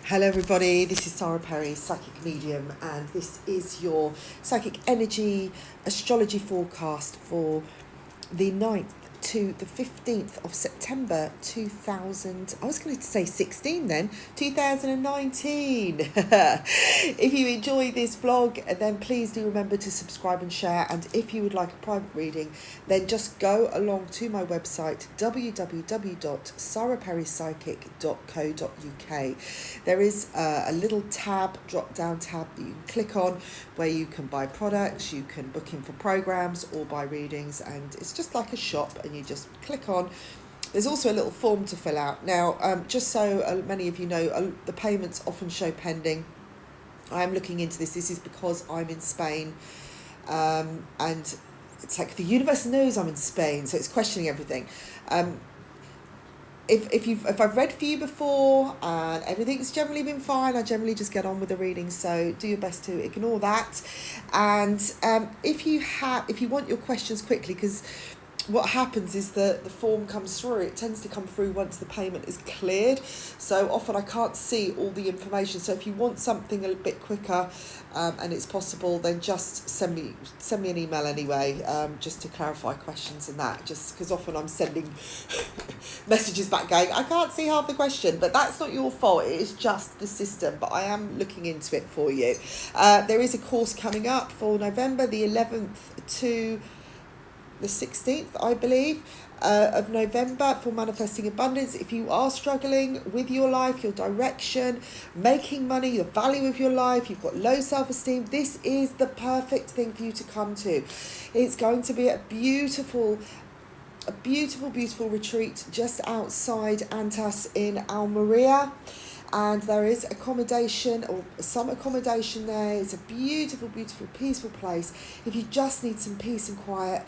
Hello everybody, this is Sarah Perry, Psychic Medium, and this is your Psychic Energy Astrology forecast for the 9th to the 15th of September 2000, I was going to say 16 then, 2019. If you enjoy this vlog, then please do remember to subscribe and share, and if you would like a private reading, then just go along to my website www.saraperrypsychic.co.uk. There is a little tab, drop down tab that you can click on where you can buy products, you can book in for programs or buy readings, and it's just like a shop, and you just click on. There's also a little form to fill out. Now, just so many of you know, the payments often show pending. I am looking into this. This is because I'm in Spain, and it's like the universe knows I'm in Spain, so it's questioning everything. If I've read for you before and everything's generally been fine, I generally just get on with the reading, so do your best to ignore that. And if you want your questions quickly, because what happens is that the form comes through, it tends to come through once the payment is cleared, so often I can't see all the information. So if you want something a bit quicker, and it's possible, then just send me an email anyway, just to clarify questions and that, just because often I'm sending messages back going, I can't see half the question, but that's not your fault, it is just the system. But I am looking into it for you. There is a course coming up for November the 11th to the 16th, I believe, of November, for manifesting abundance. If you are struggling with your life, your direction, making money, the value of your life, you've got low self-esteem, this is the perfect thing for you to come to. It's going to be a beautiful retreat just outside Antas in Almeria. And there is accommodation, or some accommodation there. It's a beautiful, peaceful place. If you just need some peace and quiet,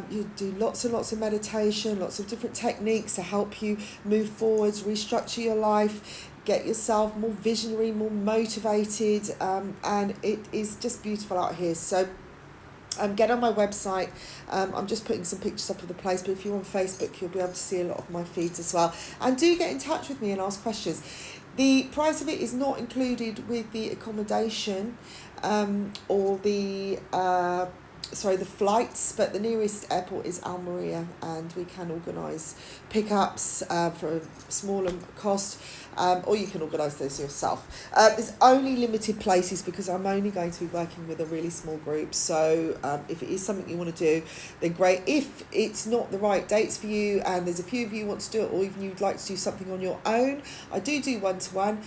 you do lots and lots of meditation, lots of different techniques to help you move forwards, restructure your life, get yourself more visionary, more motivated, and it is just beautiful out here. So get on my website. I'm just putting some pictures up of the place, but if you're on Facebook, you'll be able to see a lot of my feeds as well. And do get in touch with me and ask questions. The price of it is not included with the accommodation, or the flights, but the nearest airport is Almeria, and we can organise pickups for a smaller cost, or you can organise those yourself. There's only limited places because I'm only going to be working with a really small group, so if it is something you want to do, then great. If it's not the right dates for you and there's a few of you who want to do it, or even you'd like to do something on your own, I do one-to-one.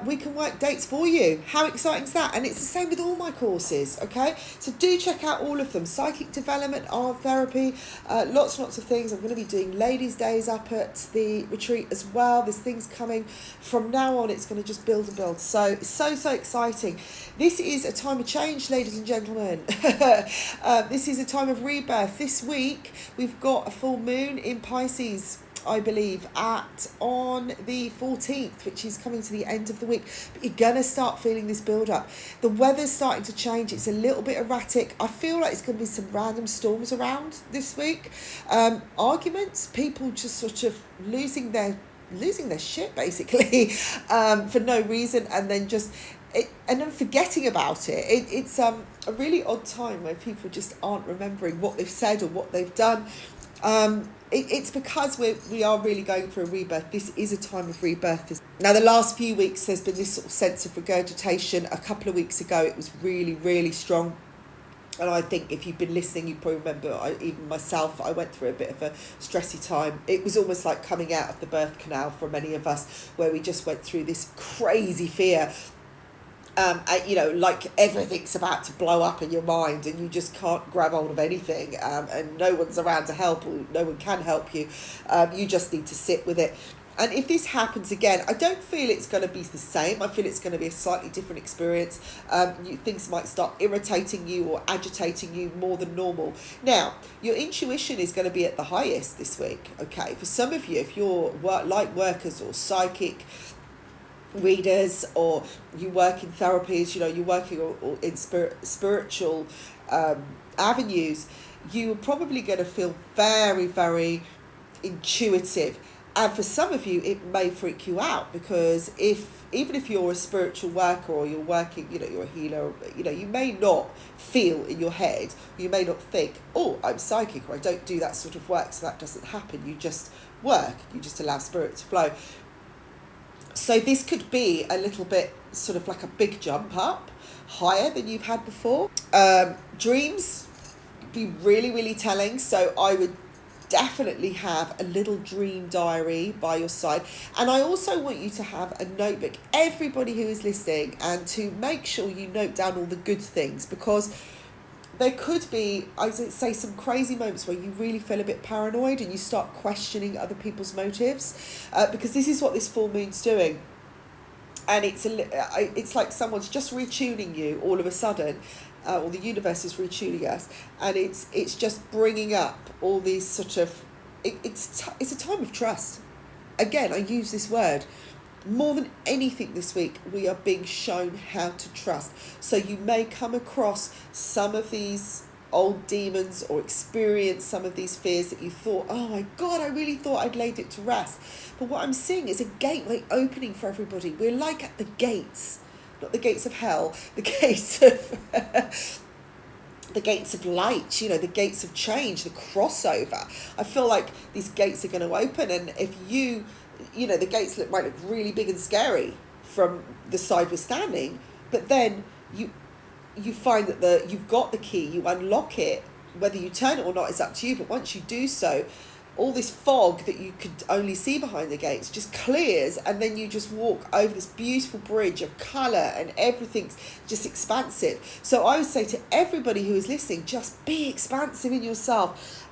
We can work dates for you. How exciting is that? And it's the same with all my courses, okay? So do check out all of them. Psychic development, art therapy, lots and lots of things. I'm going to be doing ladies' days up at the retreat as well. There's things coming. From now on, it's going to just build and build. So it's so exciting. This is a time of change, ladies and gentlemen. This is a time of rebirth. This week, we've got a full moon in Pisces, I believe, on the 14th, which is coming to the end of the week. But you're going to start feeling this build up. The weather's starting to change. It's a little bit erratic. I feel like it's going to be some random storms around this week. Arguments, people just sort of losing their shit, basically, for no reason, and then forgetting about it. It's a really odd time where people just aren't remembering what they've said or what they've done. It's because we are really going through a rebirth. This is a time of rebirth. Now, the last few weeks, there's been this sort of sense of regurgitation. A couple of weeks ago, it was really strong. And I think if you've been listening, you probably remember, even myself, I went through a bit of a stressy time. It was almost like coming out of the birth canal for many of us, where we just went through this crazy fear. Like everything's about to blow up in your mind and you just can't grab hold of anything, and no one's around to help, or no one can help you. You just need to sit with it. And if this happens again, I don't feel it's going to be the same. I feel it's going to be a slightly different experience. Things might start irritating you or agitating you more than normal. Now, your intuition is going to be at the highest this week, okay? For some of you, if you're light workers or psychic readers, or you work in therapies, you're working or in spiritual avenues, you're probably going to feel very intuitive. And for some of you, it may freak you out, because even if you're a spiritual worker, or you're working, you're a healer, you may not feel in your head, you may not think, oh, I'm psychic, or I don't do that sort of work, so that doesn't happen. You just work, you just allow spirit to flow. So this could be a little bit sort of like a big jump up, higher than you've had before. Dreams be really, really telling. So I would definitely have a little dream diary by your side. And I also want you to have a notebook, everybody who is listening, and to make sure you note down all the good things, because there could be, I say, some crazy moments where you really feel a bit paranoid and you start questioning other people's motives, because this is what this full moon's doing. And it's like someone's just retuning you all of a sudden, or the universe is retuning us, and it's just bringing up all these sort of, it's a time of trust. Again, I use this word. More than anything this week, we are being shown how to trust. So you may come across some of these old demons, or experience some of these fears that you thought, oh my God, I really thought I'd laid it to rest. But what I'm seeing is a gateway opening for everybody. We're like at the gates, not the gates of hell, the gates of the gates of light, the gates of change, the crossover. I feel like these gates are going to open, and if the gates might look really big and scary from the side we're standing, but then you find that you've got the key, you unlock it. Whether you turn it or not is up to you, but once you do so, all this fog that you could only see behind the gates just clears, and then you just walk over this beautiful bridge of colour, and everything's just expansive. So I would say to everybody who is listening, just be expansive in yourself.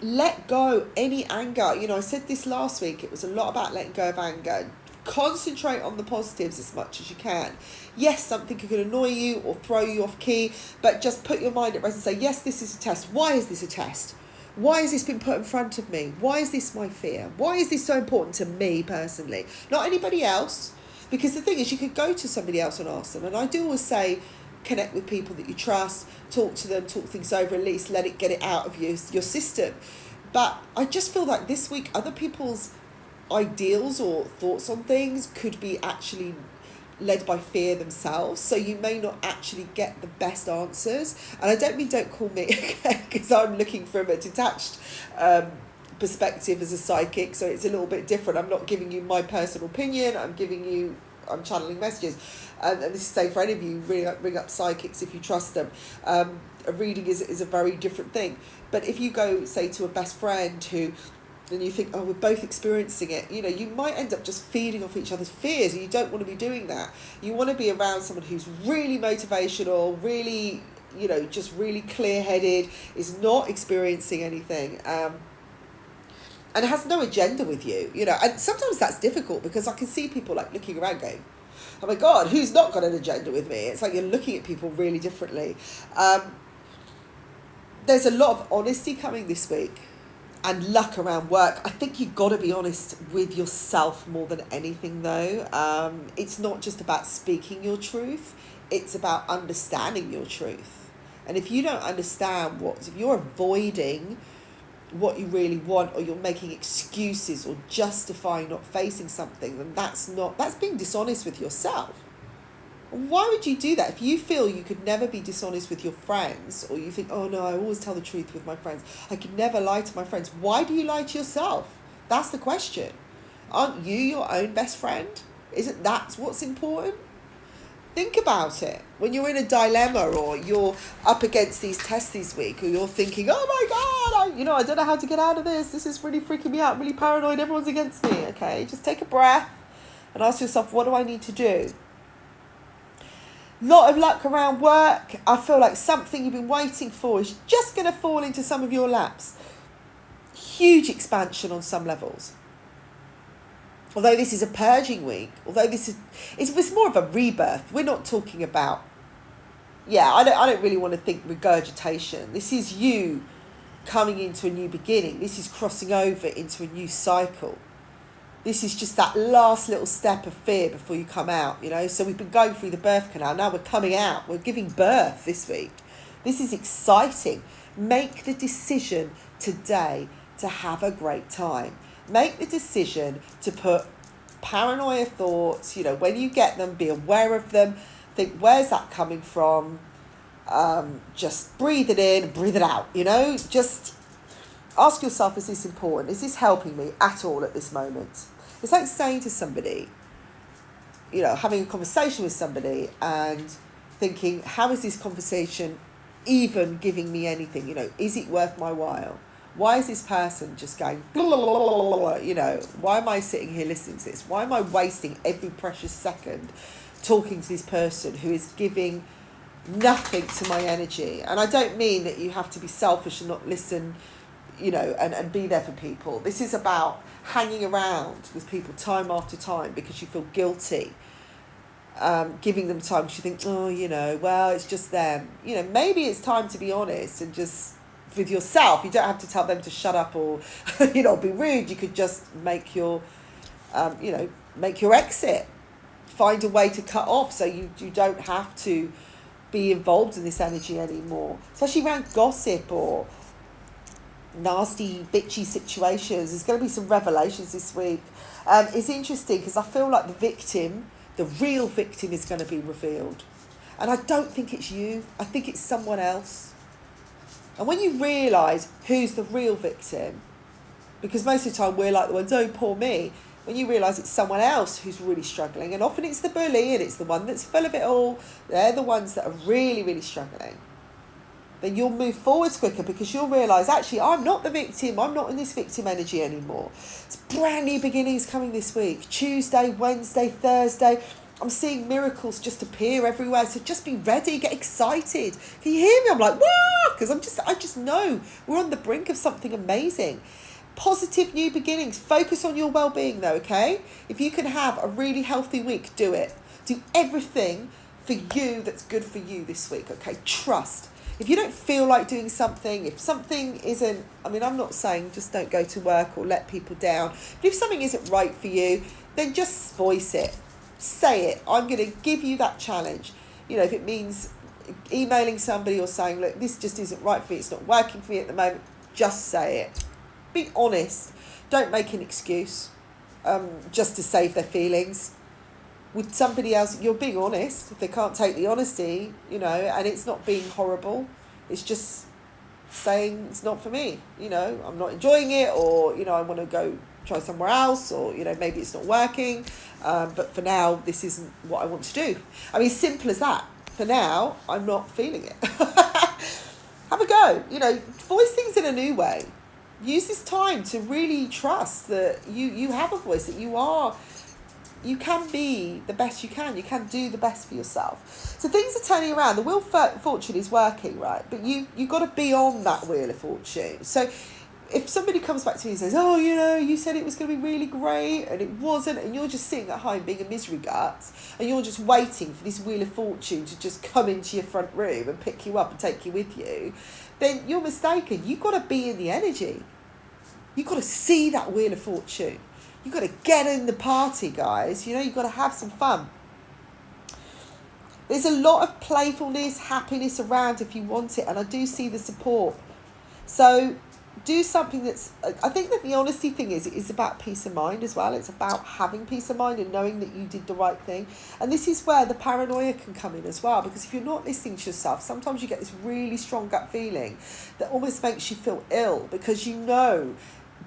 Let go any anger. I said this last week, it was a lot about letting go of anger. Concentrate on the positives as much as you can. Yes, something could annoy you or throw you off key, but just put your mind at rest and say, yes, this is a test. Why is this a test? Why has this been put in front of me? Why is this my fear? Why is this so important to me personally? Not anybody else. Because the thing is, you could go to somebody else and ask them. And I do always say, connect with people that you trust, talk to them, talk things over, at least get it out of your system. But I just feel like this week, other people's ideals or thoughts on things could be actually led by fear themselves, so you may not actually get the best answers. And I don't mean don't call me, because I'm looking from a detached perspective as a psychic, so it's a little bit different. I'm not giving you my personal opinion, I'm channeling messages, and this is say for any of you, ring up psychics if you trust them. A reading is a very different thing. But if you go, say, to a best friend and you think, oh, we're both experiencing it, you might end up just feeding off each other's fears, and you don't want to be doing that. You want to be around someone who's really motivational, really, just really clear-headed, is not experiencing anything, and has no agenda with you, and sometimes that's difficult, because I can see people looking around going, oh my God, who's not got an agenda with me? It's like you're looking at people really differently. There's a lot of honesty coming this week, and luck around work. I think you've got to be honest with yourself more than anything, though. It's not just about speaking your truth, it's about understanding your truth. And if you don't understand if you're avoiding what you really want, or you're making excuses or justifying not facing something, then that's being dishonest with yourself. Why would you do that? If you feel you could never be dishonest with your friends, or you think, oh no, I always tell the truth with my friends, I could never lie to my friends, why do you lie to yourself? That's the question. Aren't you your own best friend? Isn't that what's important? Think about it. When you're in a dilemma, or you're up against these tests this week, or you're thinking, oh my God, I don't know how to get out of this. This is really freaking me out. I'm really paranoid. Everyone's against me. Okay, just take a breath and ask yourself, what do I need to do? Lot of luck around work. I feel like something you've been waiting for is just going to fall into some of your laps. Huge expansion on some levels. Although this is a purging week, it's more of a rebirth. We're not talking about, I don't really want to think regurgitation. This is you coming into a new beginning. This is crossing over into a new cycle. This is just that last little step of fear before you come out, So we've been going through the birth canal. Now we're coming out. We're giving birth this week. This is exciting. Make the decision today to have a great time. Make the decision to put paranoia thoughts, you know, when you get them, be aware of them. Think, where's that coming from? Just breathe it in, breathe it out, you know. Just ask yourself, is this important? Is this helping me at all at this moment? It's like saying to somebody, you know, having a conversation with somebody and thinking, how is this conversation even giving me anything? You know, is it worth my while? Why is this person just going, blah, blah, blah, blah, blah, you know, why am I sitting here listening to this? Why am I wasting every precious second talking to this person who is giving nothing to my energy? And I don't mean that you have to be selfish and not listen, you know, and be there for people. This is about hanging around with people time after time because you feel guilty, giving them time because you think, oh, you know, well, it's just them. You know, maybe it's time to be honest and just with yourself. You don't have to tell them to shut up or, you know, be rude. You could just make your, you know, make your exit. Find a way to cut off so you don't have to be involved in this energy anymore, especially around gossip or nasty, bitchy situations. There's going to be some revelations this week. It's interesting because I feel like the real victim is going to be revealed. And I don't think it's you. I think it's someone else. And when you realise who's the real victim, because most of the time we're like the ones, oh, poor me. When you realise it's someone else who's really struggling, and often it's the bully and it's the one that's full of it all, they're the ones that are really, really struggling, then you'll move forwards quicker because you'll realise, actually, I'm not the victim. I'm not in this victim energy anymore. It's brand new beginnings coming this week. Tuesday, Wednesday, Thursday. I'm seeing miracles just appear everywhere. So just be ready, get excited. Can you hear me? I'm like, wow, because I just know we're on the brink of something amazing. Positive new beginnings. Focus on your well-being though, okay? If you can have a really healthy week, do it. Do everything for you that's good for you this week, okay? Trust. If you don't feel like doing something, if something isn't, I mean, I'm not saying just don't go to work or let people down, but if something isn't right for you, then just voice it. Say it. I'm going to give you that challenge. You know, if it means emailing somebody or saying, look, this just isn't right for me, it's not working for me at the moment, just say it. Be honest. Don't make an excuse just to save their feelings. With somebody else, you're being honest. If they can't take the honesty, you know, and it's not being horrible, it's just saying it's not for me. You know, I'm not enjoying it, or, you know, I want to go try somewhere else, or, you know, maybe it's not working, but for now this isn't what I want to do. I mean, simple as that. For now, I'm not feeling it. Have a go. You know, voice things in a new way. Use this time to really trust that you have a voice, that you can be the best you can do the best for yourself. So things are turning around. The wheel of fortune is working, right? But you got to be on that wheel of fortune. So if somebody comes back to me and says, oh, you know, you said it was going to be really great and it wasn't, and you're just sitting at home being a misery guts, and you're just waiting for this wheel of fortune to just come into your front room and pick you up and take you with you, then you're mistaken. You've got to be in the energy. You've got to see that wheel of fortune. You've got to get in the party, guys. You know, you've got to have some fun. There's a lot of playfulness, happiness around if you want it, and I do see the support. So do something that's, I think that the honesty thing is about peace of mind as well. It's about having peace of mind and knowing that you did the right thing. And this is where the paranoia can come in as well, because if you're not listening to yourself, sometimes you get this really strong gut feeling that almost makes you feel ill, because you know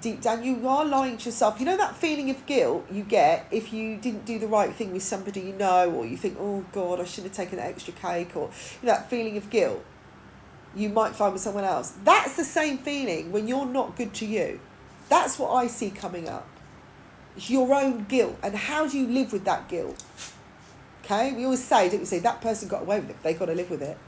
deep down you are lying to yourself. You know that feeling of guilt you get if you didn't do the right thing with somebody you know, or you think, oh God, I should have taken an extra cake, or you know, that feeling of guilt you might find with someone else. That's the same feeling when you're not good to you. That's what I see coming up. It's your own guilt, and how do you live with that guilt? Okay, we always say, don't we say, that person got away with it, they've got to live with it.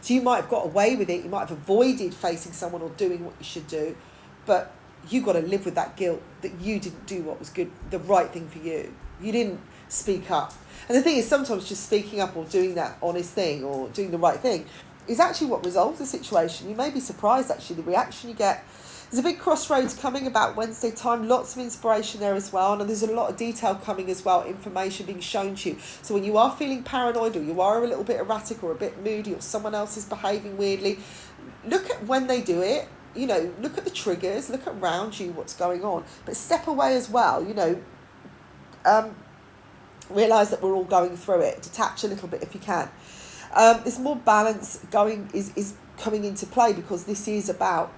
So you might have got away with it, you might have avoided facing someone or doing what you should do, but you got to live with that guilt that you didn't do what was good, the right thing for you. You didn't speak up. And the thing is, sometimes just speaking up or doing that honest thing or doing the right thing is actually what resolves the situation. You may be surprised, actually, the reaction you get. There's a big crossroads coming about Wednesday time, lots of inspiration there as well, and there's a lot of detail coming as well, information being shown to you. So when you are feeling paranoid, or you are a little bit erratic or a bit moody, or someone else is behaving weirdly, look at when they do it, you know, look at the triggers, look around you, what's going on, but step away as well, you know. Realise that we're all going through it. Detach a little bit if you can. There's more balance is coming into play, because this is about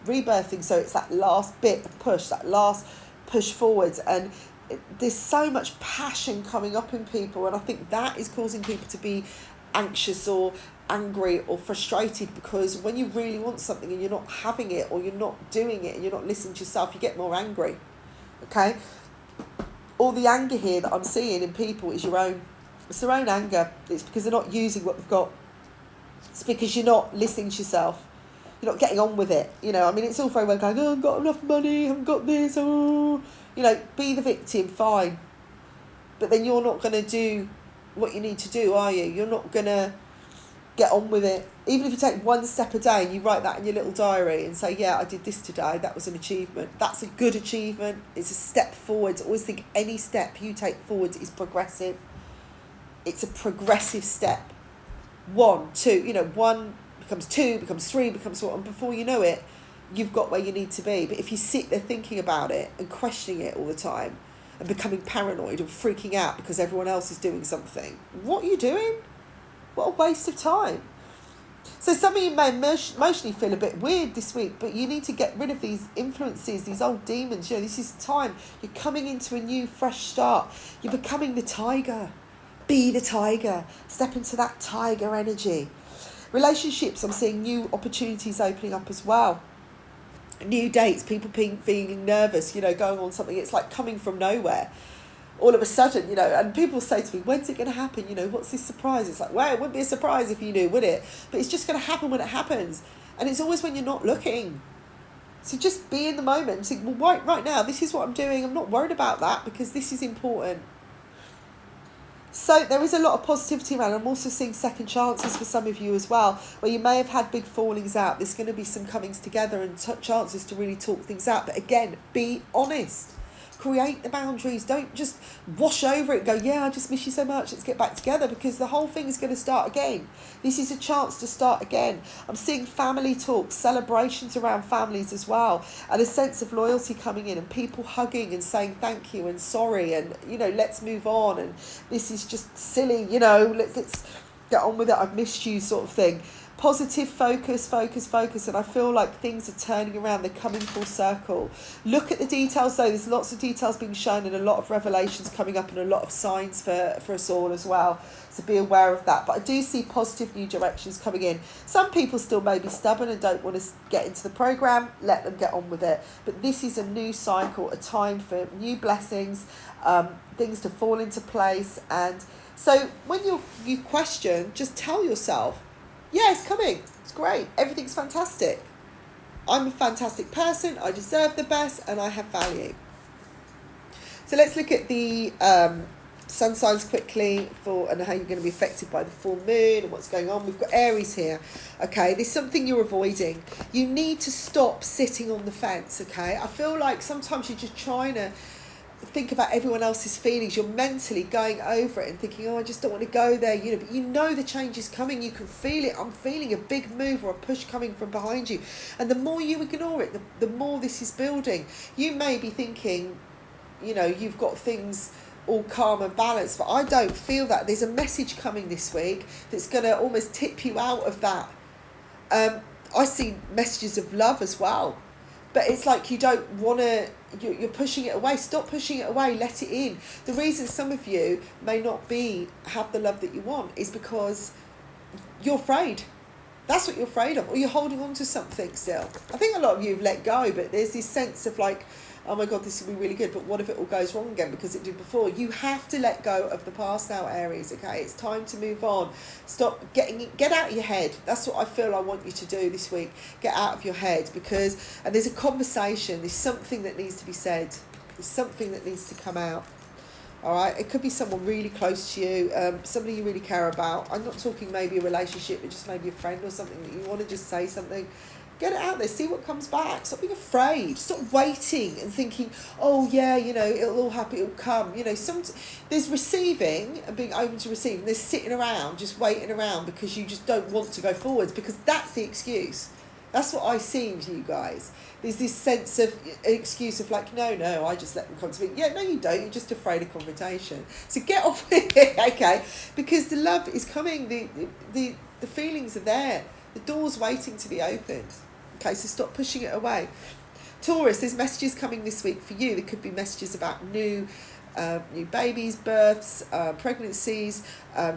rebirthing. So it's that last bit of push, that last push forwards, and there's so much passion coming up in people, and I think that is causing people to be anxious or angry or frustrated, because when you really want something and you're not having it, or you're not doing it, and you're not listening to yourself, you get more angry. Okay, all the anger here that I'm seeing in people is it's their own anger. It's because they're not using what they've got. It's because you're not listening to yourself. You're not getting on with it. You know, I mean, it's all very well going, oh, I've got enough money, I haven't got this, oh. You know, be the victim, fine. But then you're not going to do what you need to do, are you? You're not going to get on with it. Even if you take one step a day and you write that in your little diary and say, yeah, I did this today, that was an achievement. That's a good achievement. It's a step forward. I always think any step you take forward is progressive. It's a progressive step. 1, 2, you know, 1 becomes 2, becomes 3, becomes 4, and before you know it, you've got where you need to be. But if you sit there thinking about it and questioning it all the time and becoming paranoid and freaking out because everyone else is doing something, what are you doing? What a waste of time. So some of you may emotionally feel a bit weird this week, but you need to get rid of these influences, these old demons. You know, this is time. You're coming into a new, fresh start. You're becoming the tiger. Be the tiger. Step into that tiger energy. Relationships, I'm seeing new opportunities opening up as well. New dates, people feeling nervous, you know, going on something. It's like coming from nowhere. All of a sudden, you know, and people say to me, when's it going to happen? You know, what's this surprise? It's like, well, it wouldn't be a surprise if you knew, would it? But it's just going to happen when it happens. And it's always when you're not looking. So just be in the moment and think, well, right now, this is what I'm doing. I'm not worried about that because this is important. So there is a lot of positivity around. I'm also seeing second chances for some of you as well, where you may have had big fallings out. There's going to be some comings together and chances to really talk things out. But again, be honest. Create the boundaries. Don't just wash over it and go, yeah, I just miss you so much, let's get back together, because the whole thing is going to start again. This is a chance to start again. I'm seeing family talks, celebrations around families as well, and a sense of loyalty coming in, and people hugging and saying thank you and sorry, and, you know, let's move on, and this is just silly, you know, let's get on with it, I've missed you, sort of thing. Positive focus, and I feel like things are turning around, they're coming full circle. Look at the details though, there's lots of details being shown and a lot of revelations coming up and a lot of signs for us all as well, so be aware of that. But I do see positive new directions coming in. Some people still may be stubborn and don't want to get into the program, let them get on with it. But this is a new cycle, a time for new blessings, things to fall into place. And so when you question, just tell yourself, yeah, it's coming. It's great. Everything's fantastic. I'm a fantastic person. I deserve the best and I have value. So let's look at the sun signs quickly and how you're going to be affected by the full moon and what's going on. We've got Aries here. Okay, there's something you're avoiding. You need to stop sitting on the fence, okay? I feel like sometimes you're just trying to think about everyone else's feelings. You're mentally going over it and thinking, oh, I just don't want to go there, you know, but you know the change is coming. You can feel it. I'm feeling a big move or a push coming from behind you, and the more you ignore it, the more this is building. You may be thinking, you know, you've got things all calm and balanced, but I don't feel that. There's a message coming this week that's going to almost tip you out of that. I see messages of love as well, but it's like you don't want to, you're pushing it away. Stop pushing it away, let it in. The reason some of you may not have the love that you want is because you're afraid. That's what you're afraid of, or you're holding on to something still. I think a lot of you have let go, but there's this sense of like, oh my God, this will be really good, but what if it all goes wrong again because it did before? You have to let go of the past now, Aries, okay? It's time to move on. Stop get out of your head. That's what I feel I want you to do this week. Get out of your head, and there's a conversation, there's something that needs to be said. There's something that needs to come out. All right, it could be someone really close to you, somebody you really care about. I'm not talking maybe a relationship, but just maybe a friend or something that you want to just say something. Get it out there, see what comes back. Stop being afraid. Stop waiting and thinking, oh yeah, you know, it'll all happen, it'll come. You know, there's receiving and being open to receive, and there's sitting around, just waiting around because you just don't want to go forwards, because that's the excuse. That's what I see with you guys. There's this sense of excuse of like, no, I just let them come to me. Yeah, no, you don't. You're just afraid of confrontation. So get off with it, okay? Because the love is coming. The feelings are there. The door's waiting to be opened. Okay, so stop pushing it away. Taurus, there's messages coming this week for you. There could be messages about new babies, births, pregnancies,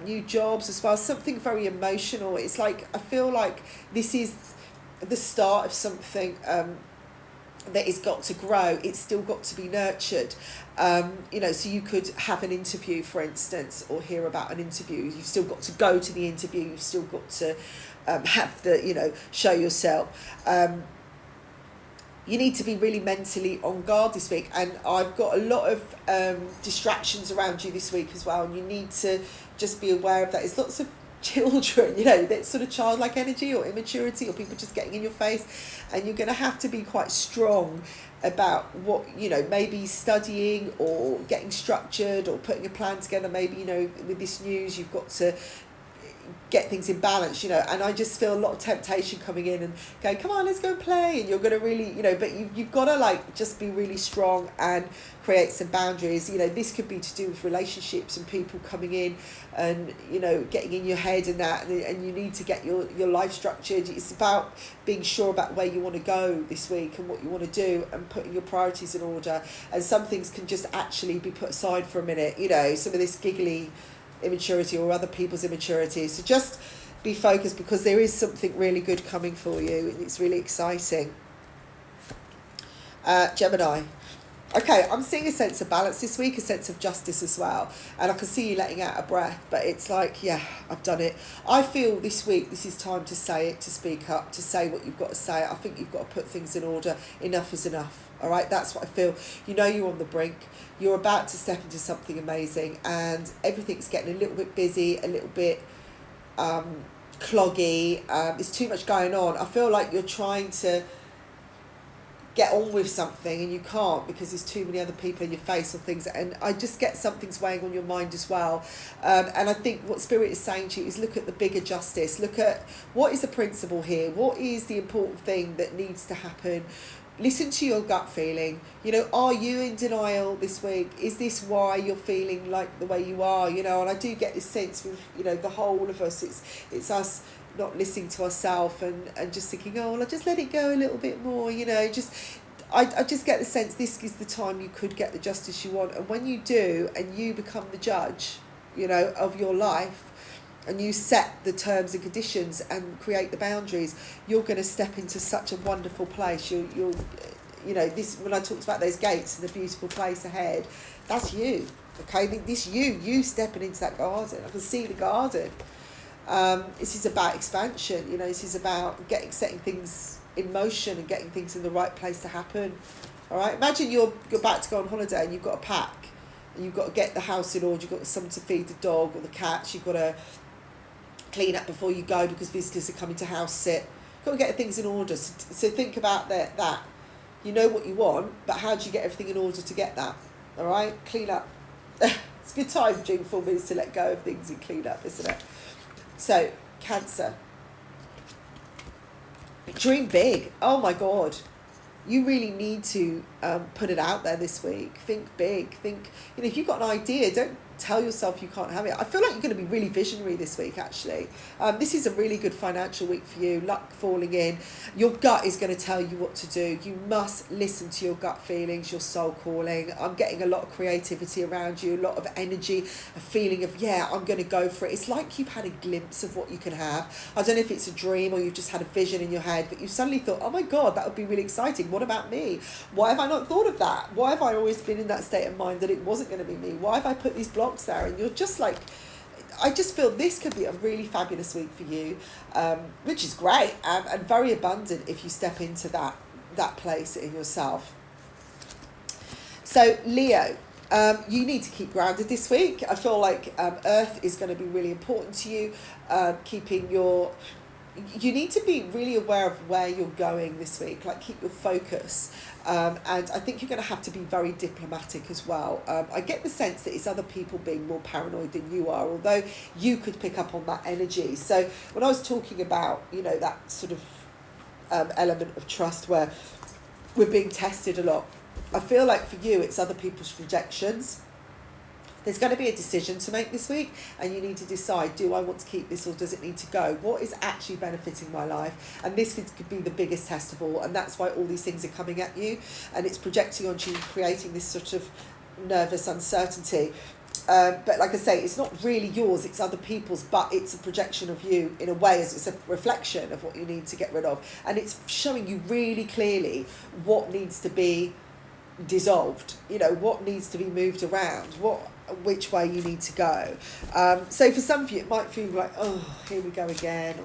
new jobs as well. Something very emotional. It's like, I feel like this is the start of something that has got to grow. It's still got to be nurtured. So you could have an interview, for instance, or hear about an interview. You've still got to go to the interview. You've still got to have the, show yourself. You need to be really mentally on guard this week. And I've got a lot of distractions around you this week as well. And you need to just be aware of that. There's lots of children, that sort of childlike energy or immaturity or people just getting in your face. And you're going to have to be quite strong about what, maybe studying or getting structured or putting a plan together. Maybe, with this news, you've got to get things in balance, and I just feel a lot of temptation coming in and going, come on, let's go and play, and you're going to really, but you've got to just be really strong and create some boundaries. This could be to do with relationships and people coming in and, getting in your head and that, and you need to get your life structured. It's about being sure about where you want to go this week and what you want to do and putting your priorities in order. And some things can just actually be put aside for a minute, some of this giggly immaturity or other people's immaturity. So just be focused, because there is something really good coming for you and it's really exciting. Gemini. Okay, I'm seeing a sense of balance this week, a sense of justice as well. And I can see you letting out a breath, but it's like, yeah, I've done it. I feel this week, this is time to say it, to speak up, to say what you've got to say. I think you've got to put things in order. Enough is enough. All right, that's what I feel. You're on the brink. You're about to step into something amazing, and everything's getting a little bit busy, a little bit cloggy. There's too much going on. I feel like you're trying to get on with something and you can't because there's too many other people in your face or things, and I just get something's weighing on your mind as well. And I think what Spirit is saying to you is look at the bigger justice. Look at what is the principle here. What is the important thing that needs to happen? Listen to your gut feeling. Are you in denial this week? Is this why you're feeling like the way you are? And I do get this sense with, the whole of us, it's us not listening to ourselves and just thinking, oh, well, I'll just let it go a little bit more, I just get the sense this is the time you could get the justice you want. And when you do, and you become the judge, of your life, and you set the terms and conditions and create the boundaries, you're going to step into such a wonderful place. You'll this, when I talked about those gates and the beautiful place ahead, that's you. Okay, this you stepping into that garden. I can see the garden. This is about expansion. This is about setting things in motion and getting things in the right place to happen. All right. Imagine you're about to go on holiday and you've got a pack, and you've got to get the house in order. You've got someone to feed the dog or the cats. You've got to clean up before you go because visitors are coming to house sit. You've got to get things in order. So think about that. You know what you want, but how do you get everything in order to get that? All right. Clean up. It's a good time during 4 minutes to let go of things and clean up, isn't it? So, Cancer. Dream big. Oh my God. You really need to put it out there this week. Think big. Think, if you've got an idea, don't tell yourself you can't have it. I feel like you're going to be really visionary this week, actually. This is a really good financial week for you. Luck falling in. Your gut is going to tell you what to do. You must listen to your gut feelings, your soul calling. I'm getting a lot of creativity around you, a lot of energy, a feeling of, yeah, I'm going to go for it. It's like you've had a glimpse of what you can have. I don't know if it's a dream or you've just had a vision in your head, but you suddenly thought, oh my God, that would be really exciting. What about me? Why have I not thought of that? Why have I always been in that state of mind that it wasn't going to be me? Why have I put these blocks there? And you're just like, I just feel this could be a really fabulous week for you, which is great and very abundant if you step into that place in yourself. So Leo, you need to keep grounded this week. I feel like Earth is going to be really important to you. You need to be really aware of where you're going this week, like keep your focus. And I think you're going to have to be very diplomatic as well. I get the sense that it's other people being more paranoid than you are, although you could pick up on that energy. So when I was talking about, that sort of element of trust where we're being tested a lot. I feel like for you, it's other people's rejections. There's going to be a decision to make this week, and you need to decide, do I want to keep this or does it need to go? What is actually benefiting my life? And this could be the biggest test of all, and that's why all these things are coming at you, and it's projecting onto you, creating this sort of nervous uncertainty. But like I say, it's not really yours, it's other people's, but it's a projection of you in a way, as it's a reflection of what you need to get rid of. And it's showing you really clearly what needs to be dissolved, you know, what needs to be moved around, which way you need to go. So for some of you, it might feel like, oh, here we go again.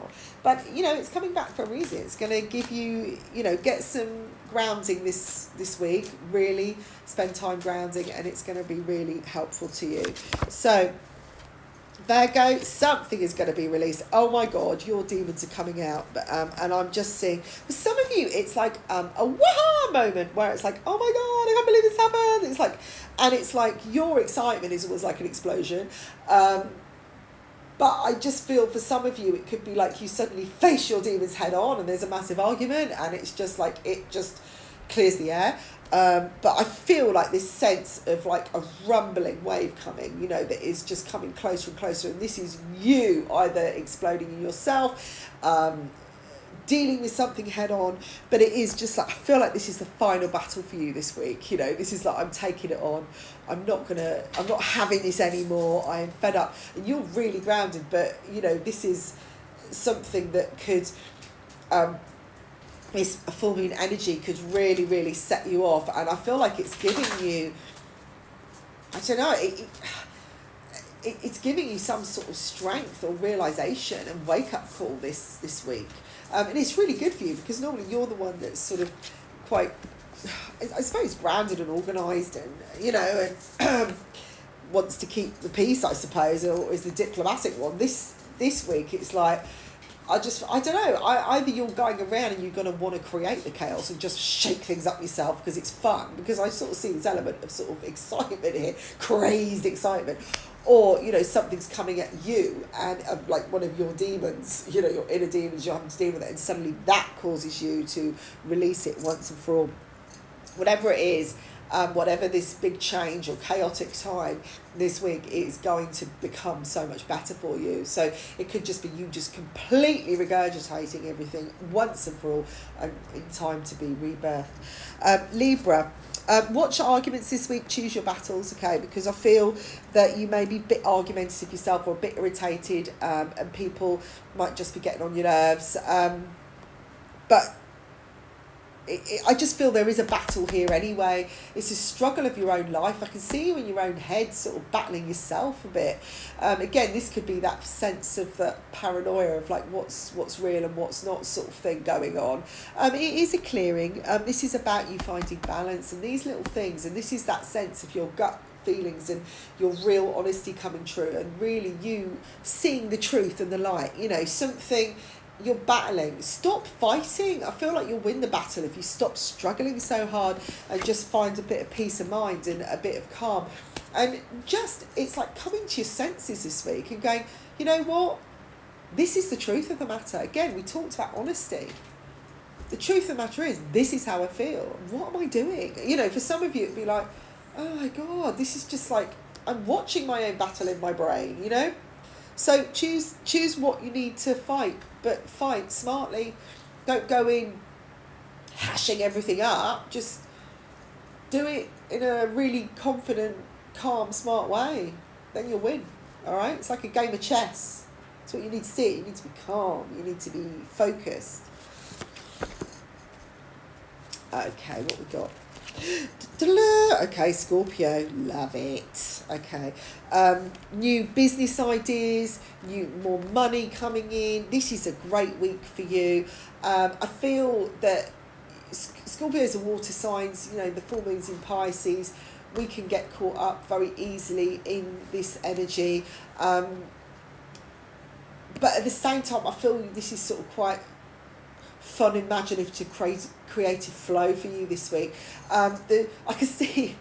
But, you know, it's coming back for a reason. It's going to give you, you know, get some grounding this week, really spend time grounding, and it's going to be really helpful to you. So, Virgo, something is going to be released. Oh my God, your demons are coming out. But and I'm just seeing, for some of you, it's like a wah moment where it's like, oh my God, I can't believe this happened. It's like, and it's like your excitement is always like an explosion. But I just feel for some of you, it could be like you suddenly face your demons head on and there's a massive argument, and it's just like, it just clears the air. But I feel like this sense of like a rumbling wave coming, you know, that is just coming closer and closer. And this is you either exploding in yourself, dealing with something head on. But it is just like, I feel like this is the final battle for you this week. You know, this is like, I'm taking it on. I'm not having this anymore. I am fed up. And you're really grounded. But, you know, this is something that could... this full moon energy could really, really set you off. And I feel like it's giving you, I don't know, it's giving you some sort of strength or realisation and wake-up call this week. And it's really good for you, because normally you're the one that's sort of quite, I suppose, grounded and organised and, you know, and wants to keep the peace, I suppose, or is the diplomatic one. This week, it's like, I don't know, either you're going around and you're going to want to create the chaos and just shake things up yourself because it's fun, because I sort of see this element of sort of excitement here, crazed excitement, or, you know, something's coming at you and like one of your demons, you know, your inner demons, you're having to deal with it, and suddenly that causes you to release it once and for all. Whatever it is, whatever this big change or chaotic time this week is going to become so much better for you. So it could just be you just completely regurgitating everything once and for all, and in time to be rebirthed. Libra, watch your arguments this week, choose your battles, okay, because I feel that you may be a bit argumentative yourself or a bit irritated, and people might just be getting on your nerves, but I just feel there is a battle here anyway. It's a struggle of your own life. I can see you in your own head sort of battling yourself a bit. Again, this could be that sense of the paranoia of like what's real and what's not sort of thing going on. It is a clearing. This is about you finding balance and these little things. And this is that sense of your gut feelings and your real honesty coming true, and really you seeing the truth and the light. You know, something... you're battling. Stop fighting. I feel like you'll win the battle if you stop struggling so hard and just find a bit of peace of mind and a bit of calm. And just, it's like coming to your senses this week and going, you know what? This is the truth of the matter. Again, we talked about honesty. The truth of the matter is, this is how I feel. What am I doing? You know, for some of you, it'd be like, oh my God, this is just like, I'm watching my own battle in my brain, you know? So choose what you need to fight, but fight smartly. Don't go in hashing everything up. Just do it in a really confident, calm, smart way. Then you'll win. All right? It's like a game of chess. That's what you need to see. You need to be calm. You need to be focused. Okay, what we got? Okay, Scorpio, love it. Okay, new business ideas, more money coming in. This is a great week for you. I feel that Scorpios are water signs. You know, the full moon's in Pisces. We can get caught up very easily in this energy. But at the same time, I feel this is sort of quite fun, imaginative, creative flow for you this week. I can see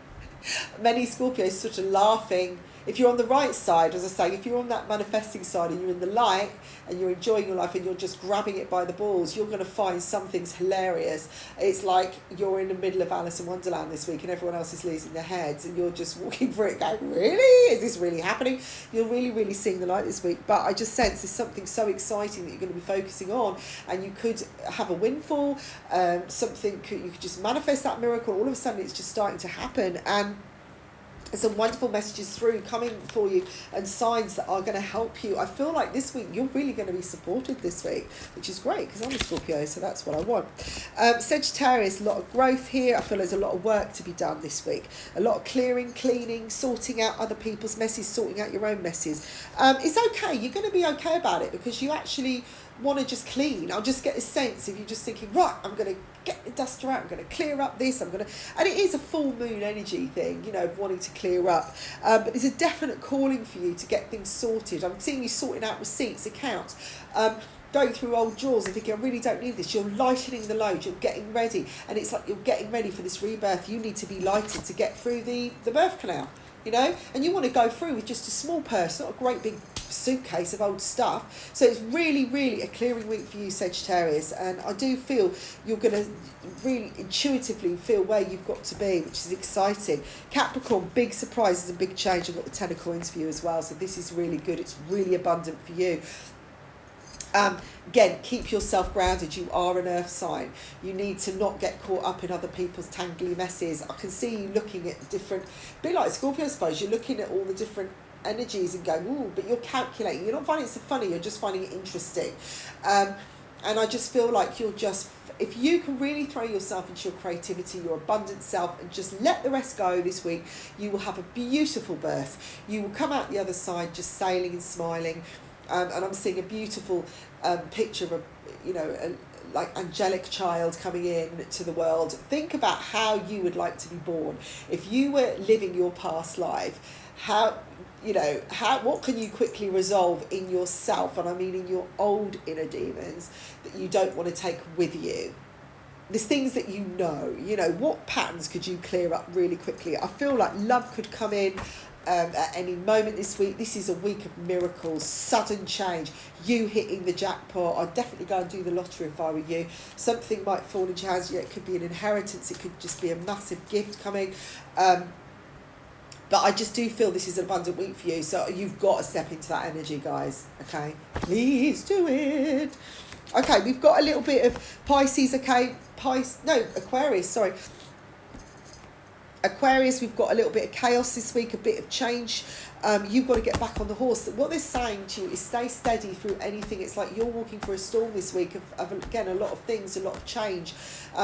many Scorpios sort of laughing if you're on the right side, as I say, if you're on that manifesting side and you're in the light and you're enjoying your life and you're just grabbing it by the balls, you're going to find some things hilarious. It's like you're in the middle of Alice in Wonderland this week and everyone else is losing their heads and you're just walking through it going, really? Is this really happening? You're really, really seeing the light this week. But I just sense there's something so exciting that you're going to be focusing on, and you could have a windfall, something, you could just manifest that miracle. All of a sudden it's just starting to happen, and some wonderful messages through coming for you and signs that are going to help you. I feel like this week you're really going to be supported this week, which is great because I'm a Scorpio, so that's what I want. Sagittarius, a lot of growth here. I feel there's a lot of work to be done this week. A lot of clearing, cleaning, sorting out other people's messes, sorting out your own messes. It's okay. You're going to be okay about it because you actually want to just clean. I'll just get a sense if you're just thinking, right, I'm going to get the duster out, I'm going to clear up this, and it is a full moon energy thing, you know, wanting to clear up, but there's a definite calling for you to get things sorted. I'm seeing you sorting out receipts, accounts, going through old drawers and thinking, I really don't need this. You're lightening the load, you're getting ready, and it's like you're getting ready for this rebirth. You need to be lighted to get through the birth canal, you know, and you want to go through with just a small purse, not a great big suitcase of old stuff. So it's really, really a clearing week for you, Sagittarius, and I do feel you're going to really intuitively feel where you've got to be, which is exciting. Capricorn, big surprises and big change. I've got the 10 of coins for you as well, so this is really good. It's really abundant for you. Again, keep yourself grounded. You are an earth sign. You need to not get caught up in other people's tangly messes. I can see you looking at different, a bit like Scorpio, I suppose. You're looking at all the different energies and going, ooh, but you're calculating. You're not finding it so funny, you're just finding it interesting. And I just feel like you're just, if you can really throw yourself into your creativity, your abundant self, and just let the rest go this week, you will have a beautiful birth. You will come out the other side just sailing and smiling. And I'm seeing a beautiful picture of a, you know, like angelic child coming in to the world. Think about how you would like to be born. If you were living your past life, how, you know, what can you quickly resolve in yourself, and I mean in your old inner demons, that you don't want to take with you? There's things that you know, what patterns could you clear up really quickly? I feel like love could come in at any moment this week. This is a week of miracles, sudden change, you hitting the jackpot. I'd definitely go and do the lottery if I were you. Something might fall into your hands. Yeah, it could be an inheritance, it could just be a massive gift coming. But I just do feel this is an abundant week for you, so you've got to step into that energy, guys, okay? Please do it. Okay, we've got a little bit of Pisces, okay? Aquarius, sorry. Aquarius, we've got a little bit of chaos this week, a bit of change. You've got to get back on the horse. What they're saying to you is stay steady through anything. It's like you're walking through a storm this week of again, a lot of things, a lot of change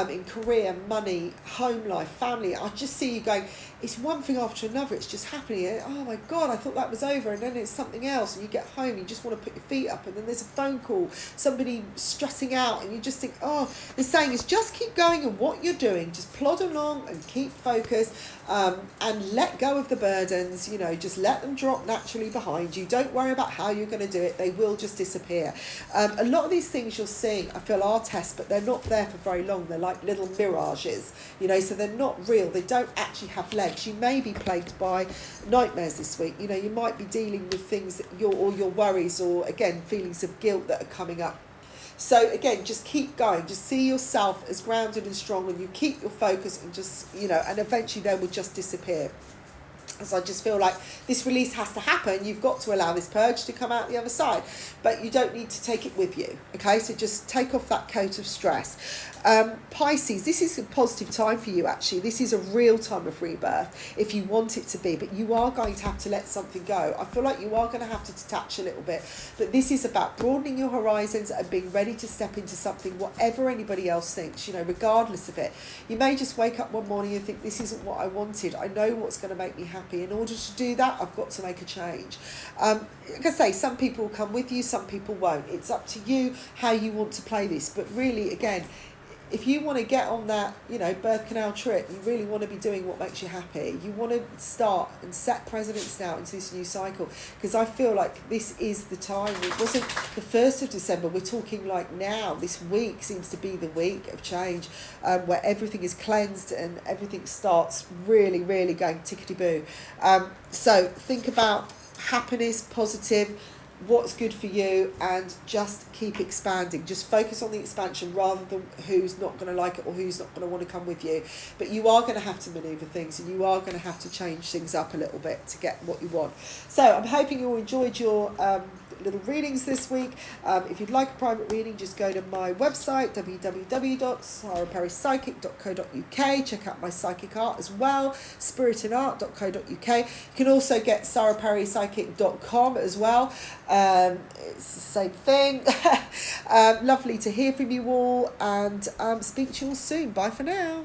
in career, money, home life, family. I just see you going, it's one thing after another. It's just happening. Oh my God, I thought that was over. And then it's something else. And you get home, you just want to put your feet up. And then there's a phone call, somebody stressing out. And you just think, oh, they're saying is just keep going in what you're doing. Just plod along and keep focused. And let go of the burdens, you know, just let them drop naturally behind you. Don't worry about how you're going to do it. They will just disappear. A lot of these things you're seeing, I feel, are tests, but they're not there for very long. They're like little mirages, you know, so they're not real. They don't actually have legs. You may be plagued by nightmares this week. You know, you might be dealing with things that your worries, or again, feelings of guilt that are coming up. So again, just keep going. Just see yourself as grounded and strong, and you keep your focus, and just, you know, and eventually they will just disappear. So I just feel like this release has to happen. You've got to allow this purge to come out the other side, but you don't need to take it with you. Okay, so just take off that coat of stress. Pisces, this is a positive time for you, actually. This is a real time of rebirth if you want it to be, but you are going to have to let something go. I feel like you are going to have to detach a little bit, but this is about broadening your horizons and being ready to step into something, whatever anybody else thinks, you know, regardless of it. You may just wake up one morning and think, this isn't what I wanted. I know what's going to make me happy. In order to do that, I've got to make a change. Like I say, some people will come with you, some people won't. It's up to you how you want to play this, but really, again, if you want to get on that, you know, birth canal trip, you really want to be doing what makes you happy. You want to start and set precedents now into this new cycle, because I feel like this is the time. It wasn't the 1st of December. We're talking like now. This week seems to be the week of change, where everything is cleansed and everything starts really, really going tickety-boo. So think about happiness, positive, what's good for you, and just keep expanding. Just focus on the expansion rather than who's not going to like it or who's not going to want to come with you. But you are going to have to maneuver things, and you are going to have to change things up a little bit to get what you want. So I'm hoping you all enjoyed your little readings this week. If you'd like a private reading, just go to my website, www.saraperrypsychic.co.uk. check out my psychic art as well, spiritandart.co.uk. You can also get saraperrypsychic.com as well. It's the same thing. Lovely to hear from you all, and speak to you all soon. Bye for now.